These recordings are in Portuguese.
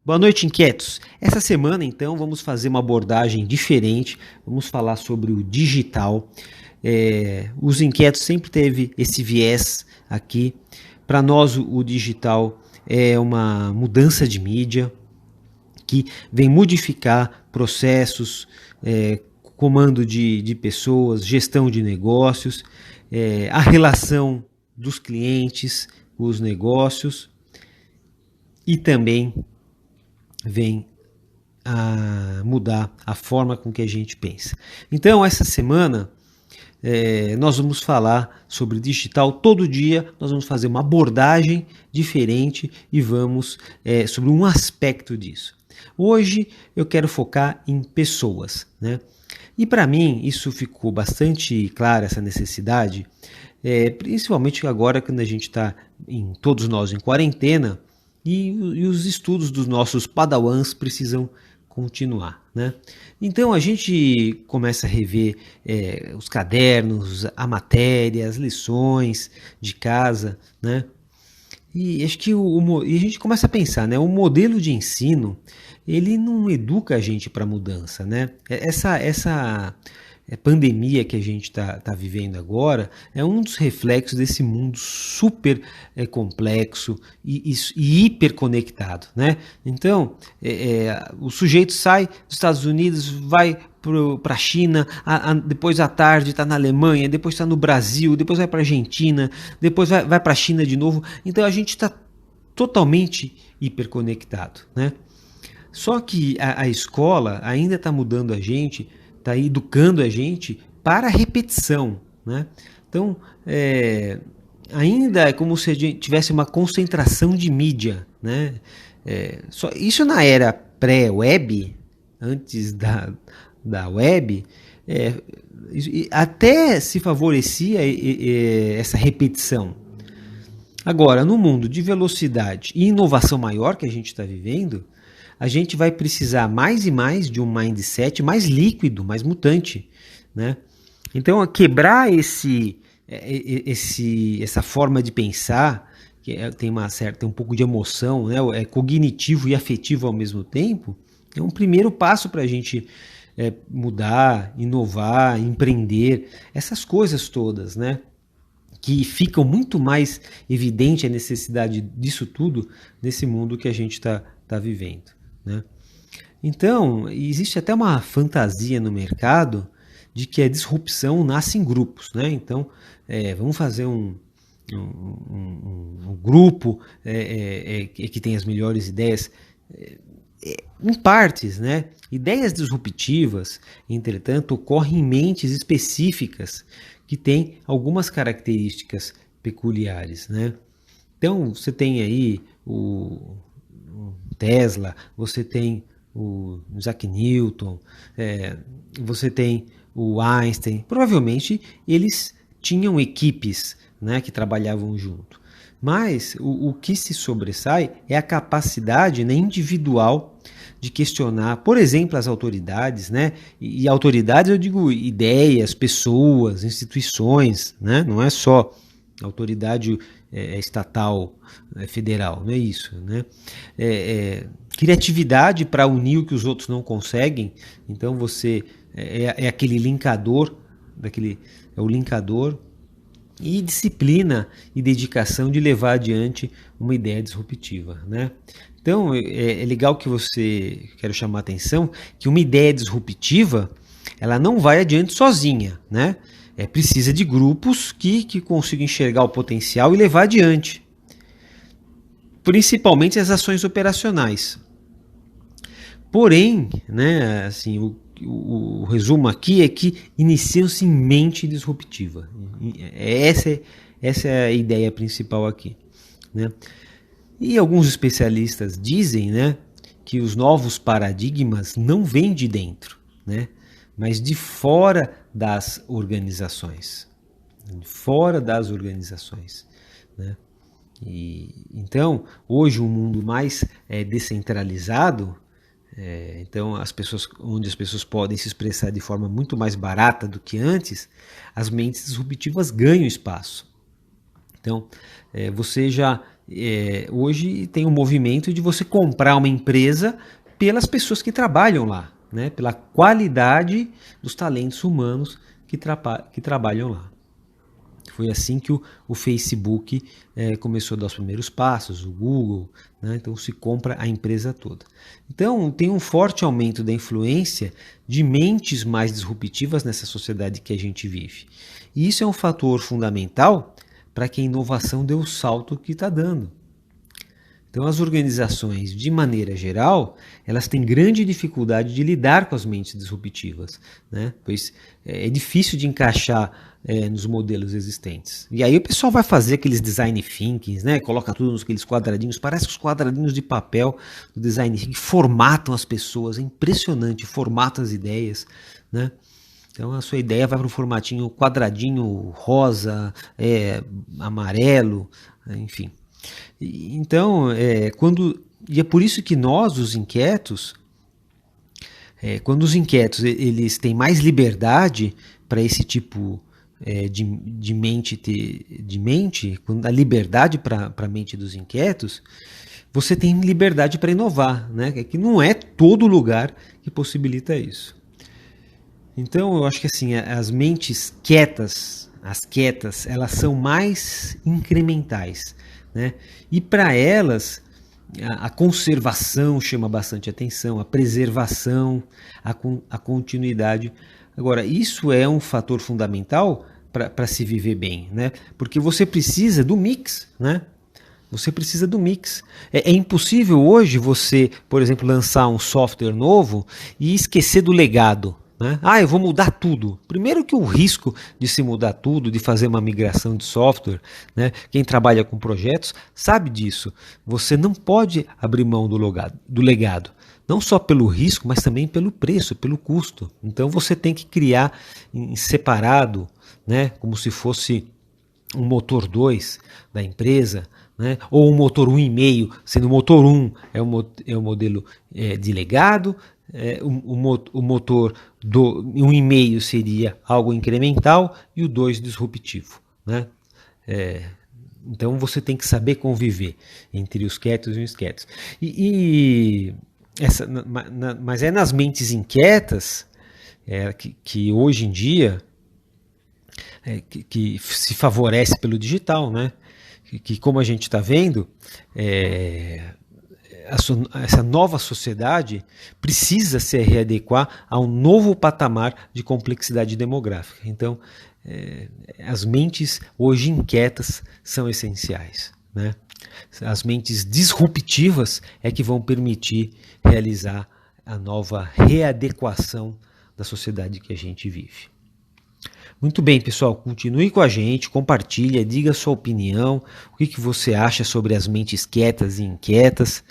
Boa noite, inquietos. Essa semana, então, vamos fazer uma abordagem diferente. Vamos falar sobre o digital. Os inquietos sempre teve esse viés aqui. Para nós, o digital é uma mudança de mídia que vem modificar processos, comando de pessoas, gestão de negócios, a relação dos clientes com os negócios e também vem a mudar a forma com que a gente pensa. Então, essa semana, nós vamos falar sobre digital. Todo dia nós vamos fazer uma abordagem diferente e vamos sobre um aspecto disso. Hoje eu quero focar em pessoas, né? E para mim isso ficou bastante claro, essa necessidade, principalmente agora quando a gente está, todos nós em quarentena, e os estudos dos nossos padawans precisam continuar, né? Então a gente começa a rever os cadernos, a matéria, as lições de casa, né? E acho que e a gente começa a pensar, né? O modelo de ensino, ele não educa a gente para mudança, né? Essa pandemia que a gente está vivendo agora é um dos reflexos desse mundo super complexo e hiperconectado, né? Então, o sujeito sai dos Estados Unidos, vai para a China, depois à tarde está na Alemanha, depois está no Brasil, depois vai para a Argentina, depois vai para a China de novo. Então a gente está totalmente hiperconectado, né? Só que a escola ainda está mudando a gente, está educando a gente para a repetição, né? Então, ainda é como se a gente tivesse uma concentração de mídia, né? Isso na era pré-web, antes da web, até se favorecia essa repetição. Agora, no mundo de velocidade e inovação maior que a gente está vivendo, a gente vai precisar mais e mais de um mindset mais líquido, mais mutante, né? Então, quebrar essa forma de pensar, que tem um pouco de emoção, né? É cognitivo e afetivo ao mesmo tempo, é um primeiro passo para a gente mudar, inovar, empreender, essas coisas todas, né? Que ficam muito mais evidente a necessidade disso tudo nesse mundo que a gente está vivendo, né? Então, existe até uma fantasia no mercado de que a disrupção nasce em grupos, né? Então, vamos fazer um grupo que tem as melhores ideias, em partes, né? Ideias disruptivas, entretanto, ocorrem em mentes específicas que têm algumas características peculiares, né? Então, você tem aí o Tesla, você tem o Isaac Newton, você tem o Einstein. Provavelmente eles tinham equipes, né, que trabalhavam junto. Mas o que se sobressai é a capacidade, né, individual de questionar, por exemplo, as autoridades, né? E autoridades eu digo ideias, pessoas, instituições, né? Não é só autoridade estatal, federal, não é isso, né? Criatividade para unir o que os outros não conseguem. Então você é aquele linkador, é o linkador. E disciplina e dedicação de levar adiante uma ideia disruptiva, né? Então é legal quero chamar a atenção que uma ideia disruptiva ela não vai adiante sozinha, né? Precisa de grupos que consigam enxergar o potencial e levar adiante, principalmente as ações operacionais. Porém, né, assim, o resumo aqui é que iniciam-se em mente disruptiva. Essa é a ideia principal aqui, né? E alguns especialistas dizem, né, que os novos paradigmas não vêm de dentro, né, mas de fora das organizações. Fora das organizações, né? Então, hoje um mundo mais descentralizado, então onde as pessoas podem se expressar de forma muito mais barata do que antes, as mentes disruptivas ganham espaço. Então, você já hoje tem um movimento de você comprar uma empresa pelas pessoas que trabalham lá, né? Pela qualidade dos talentos humanos que trabalham lá. Foi assim que o Facebook começou a dar os primeiros passos, o Google, né? Então se compra a empresa toda. Então tem um forte aumento da influência de mentes mais disruptivas nessa sociedade que a gente vive. E isso é um fator fundamental para que a inovação dê o salto que está dando. Então as organizações, de maneira geral, elas têm grande dificuldade de lidar com as mentes disruptivas, né? Pois é difícil de encaixar nos modelos existentes. E aí o pessoal vai fazer aqueles design thinkings, né? Coloca tudo nos aqueles quadradinhos, parece que os quadradinhos de papel do design thinking formatam as pessoas, é impressionante, formatam as ideias, né? Então a sua ideia vai para um formatinho quadradinho, rosa, amarelo, enfim. Então, e é por isso que nós, os inquietos, quando os inquietos eles têm mais liberdade para esse tipo de mente, quando dá liberdade para a mente dos inquietos, você tem liberdade para inovar, né? Que não é todo lugar que possibilita isso. Então, eu acho que assim, as mentes quietas, elas são mais incrementais, né? E para elas, a conservação chama bastante atenção, a preservação, a continuidade. Agora, isso é um fator fundamental para se viver bem, né? Porque você precisa do mix, né? Você precisa do mix. É impossível hoje você, por exemplo, lançar um software novo e esquecer do legado, né? Eu vou mudar tudo. Primeiro que o risco de se mudar tudo, de fazer uma migração de software, né? Quem trabalha com projetos sabe disso. Você não pode abrir mão do legado. Não só pelo risco, mas também pelo preço, pelo custo. Então você tem que criar em separado, né? Como se fosse um motor 2 da empresa, né? Ou um motor 1,5, sendo o motor 1 é o modelo de legado, o motor do 1,5 seria algo incremental e o 2 disruptivo, né? Então você tem que saber conviver entre os quietos e os inquietos. Mas é nas mentes inquietas que hoje em dia que se favorece pelo digital, né? Que como a gente está vendo, essa nova sociedade precisa se readequar a um novo patamar de complexidade demográfica. Então, as mentes hoje inquietas são essenciais, né? As mentes disruptivas é que vão permitir realizar a nova readequação da sociedade que a gente vive. Muito bem, pessoal, continue com a gente, compartilha, diga a sua opinião, o que você acha sobre as mentes quietas e inquietas.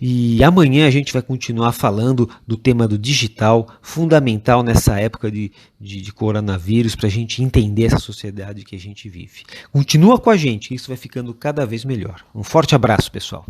E amanhã a gente vai continuar falando do tema do digital, fundamental nessa época de coronavírus, para a gente entender essa sociedade que a gente vive. Continua com a gente, isso vai ficando cada vez melhor. Um forte abraço, pessoal.